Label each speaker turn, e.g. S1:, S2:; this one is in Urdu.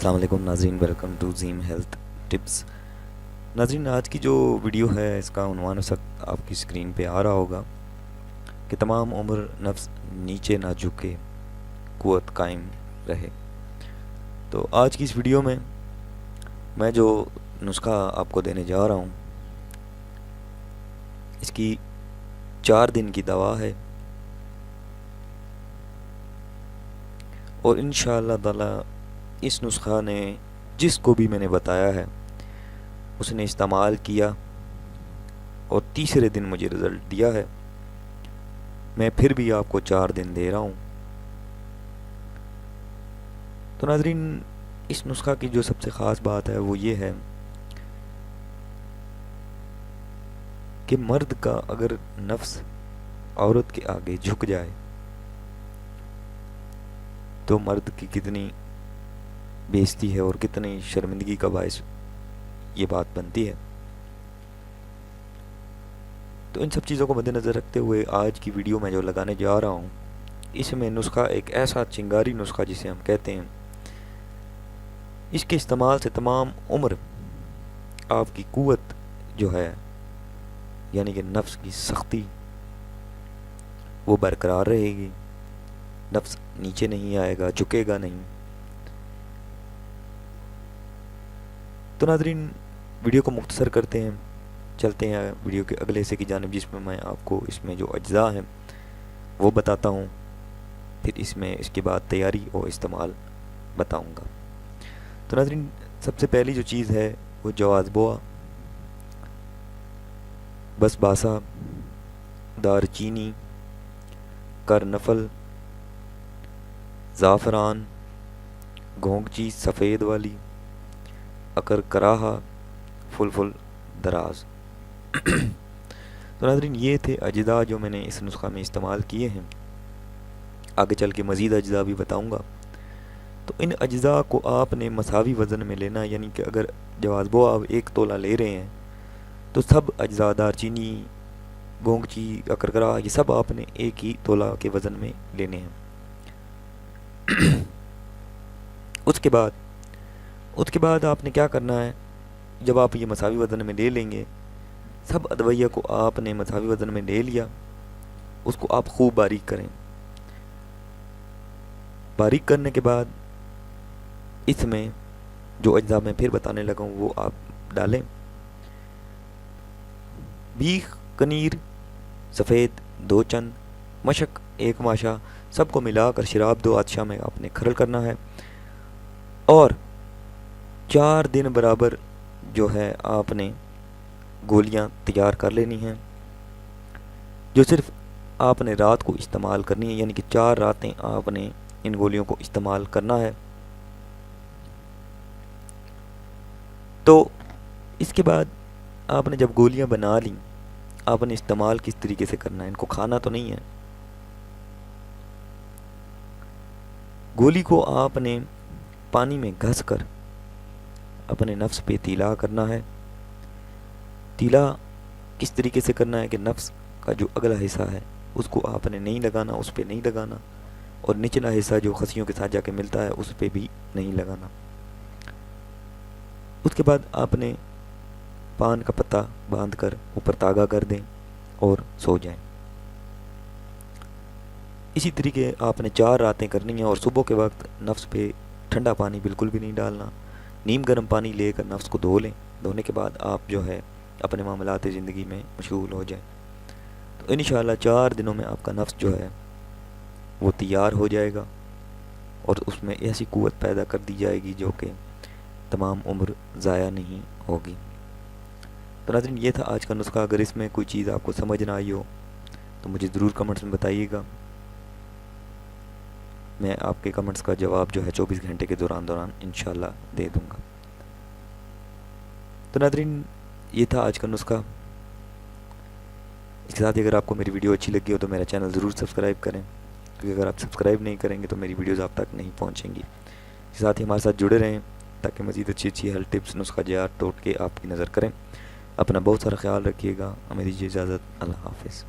S1: السلام علیکم ناظرین، ویلکم ٹو زیم ہیلتھ ٹپس۔ ناظرین، آج کی جو ویڈیو ہے اس کا عنوان اس وقت آپ کی اسکرین پہ آ رہا ہوگا کہ تمام عمر نفس نیچے نہ جھکے، قوت قائم رہے۔ تو آج کی اس ویڈیو میں میں جو نسخہ آپ کو دینے جا رہا ہوں، اس کی 4 دن کی دوا ہے، اور انشاءاللہ تعالی اس نسخہ نے جس کو بھی میں نے بتایا ہے اس نے استعمال کیا اور تیسرے دن مجھے رزلٹ دیا ہے۔ میں پھر بھی آپ کو 4 دن دے رہا ہوں۔ تو ناظرین، اس نسخہ کی جو سب سے خاص بات ہے وہ یہ ہے کہ مرد کا اگر نفس عورت کے آگے جھک جائے تو مرد کی کتنی بے عزتی ہے اور کتنی شرمندگی کا باعث یہ بات بنتی ہے۔ تو ان سب چیزوں کو مد نظر رکھتے ہوئے آج کی ویڈیو میں جو لگانے جا رہا ہوں، اس میں نسخہ ایک ایسا چنگاری نسخہ جسے ہم کہتے ہیں، اس کے استعمال سے تمام عمر آپ کی قوت جو ہے، یعنی کہ نفس کی سختی، وہ برقرار رہے گی، نفس نیچے نہیں آئے گا، جھکے گا نہیں۔ تو ناظرین، ویڈیو کو مختصر کرتے ہیں، چلتے ہیں ویڈیو کے اگلے حصے کی جانب، جس میں آپ کو اس میں جو اجزاء ہیں وہ بتاتا ہوں، پھر اس کے بعد تیاری اور استعمال بتاؤں گا۔ تو ناظرین، سب سے پہلی جو چیز ہے وہ جواز بوا، بس باسا، دار چینی، کرنفل، زعفران، گھونگچی سفید والی، اکر کراہا، فلفل دراز۔ تو ناظرین، یہ تھے اجزاء جو میں نے اس نسخہ میں استعمال کیے ہیں، آگے چل کے مزید اجزاء بھی بتاؤں گا۔ تو ان اجزاء کو آپ نے مساوی وزن میں لینا، یعنی کہ اگر جواز بو آپ 1 تولہ لے رہے ہیں تو سب اجزاء، دار چینی، گونگچی، اکرکرا، یہ سب آپ نے 1 ہی تولہ کے وزن میں لینے ہیں۔ اس کے بعد آپ نے کیا کرنا ہے، جب آپ یہ مساوی وزن میں لے لیں گے، سب ادویہ کو آپ نے مساوی وزن میں لے لیا، اس کو آپ خوب باریک کریں۔ باریک کرنے کے بعد اس میں جو اجزاء میں پھر بتانے لگا ہوں وہ آپ ڈالیں۔ بیخ، کنیر سفید 2 چند، مشک 1 ماشا، سب کو ملا کر شراب 2 آتشہ میں آپ نے کھرل کرنا ہے، اور 4 دن برابر جو ہے آپ نے گولیاں تیار کر لینی ہیں، جو صرف آپ نے رات کو استعمال کرنی ہے، یعنی کہ 4 راتیں آپ نے ان گولیوں کو استعمال کرنا ہے۔ تو اس کے بعد آپ نے جب گولیاں بنا لیں، آپ نے استعمال کس طریقے سے کرنا ہے، ان کو کھانا تو نہیں ہے۔ گولی کو آپ نے پانی میں گھس کر اپنے نفس پہ تیلا کرنا ہے۔ تیلا کس طریقے سے کرنا ہے کہ نفس کا جو اگلا حصہ ہے اس کو آپ نے نہیں لگانا، اس پہ نہیں لگانا، اور نچلا حصہ جو خصیوں کے ساتھ جا کے ملتا ہے اس پہ بھی نہیں لگانا۔ اس کے بعد آپ نے پان کا پتہ باندھ کر اوپر تاگا کر دیں اور سو جائیں۔ اسی طریقے آپ نے 4 راتیں کرنی ہیں، اور صبح کے وقت نفس پہ ٹھنڈا پانی بالکل بھی نہیں ڈالنا، نیم گرم پانی لے کر نفس کو دھو لیں۔ دھونے کے بعد آپ جو ہے اپنے معاملات زندگی میں مشغول ہو جائیں۔ تو انشاءاللہ 4 دنوں میں آپ کا نفس جو ہے وہ تیار ہو جائے گا، اور اس میں ایسی قوت پیدا کر دی جائے گی جو کہ تمام عمر ضائع نہیں ہوگی۔ تو ناظرین، یہ تھا آج کا نسخہ۔ اگر اس میں کوئی چیز آپ کو سمجھ نہ آئی ہو تو مجھے ضرور کمنٹس میں بتائیے گا، میں آپ کے کمنٹس کا جواب جو ہے 24 گھنٹے کے دوران انشاءاللہ دے دوں گا۔ تو ناظرین، یہ تھا آج کا نسخہ۔ اس کے ساتھ ہی اگر آپ کو میری ویڈیو اچھی لگی ہو تو میرا چینل ضرور سبسکرائب کریں، کیونکہ اگر آپ سبسکرائب نہیں کریں گے تو میری ویڈیوز آپ تک نہیں پہنچیں گی۔ اس کے ساتھ ہی ہمارے ساتھ جڑے رہیں تاکہ مزید اچھی ہیلتھ ٹپس، نسخہ جات ٹوٹکے آپ کی نظر کریں۔ اپنا بہت سارا خیال رکھیے گا۔ ہمیں دیجیے اجازت، اللہ حافظ۔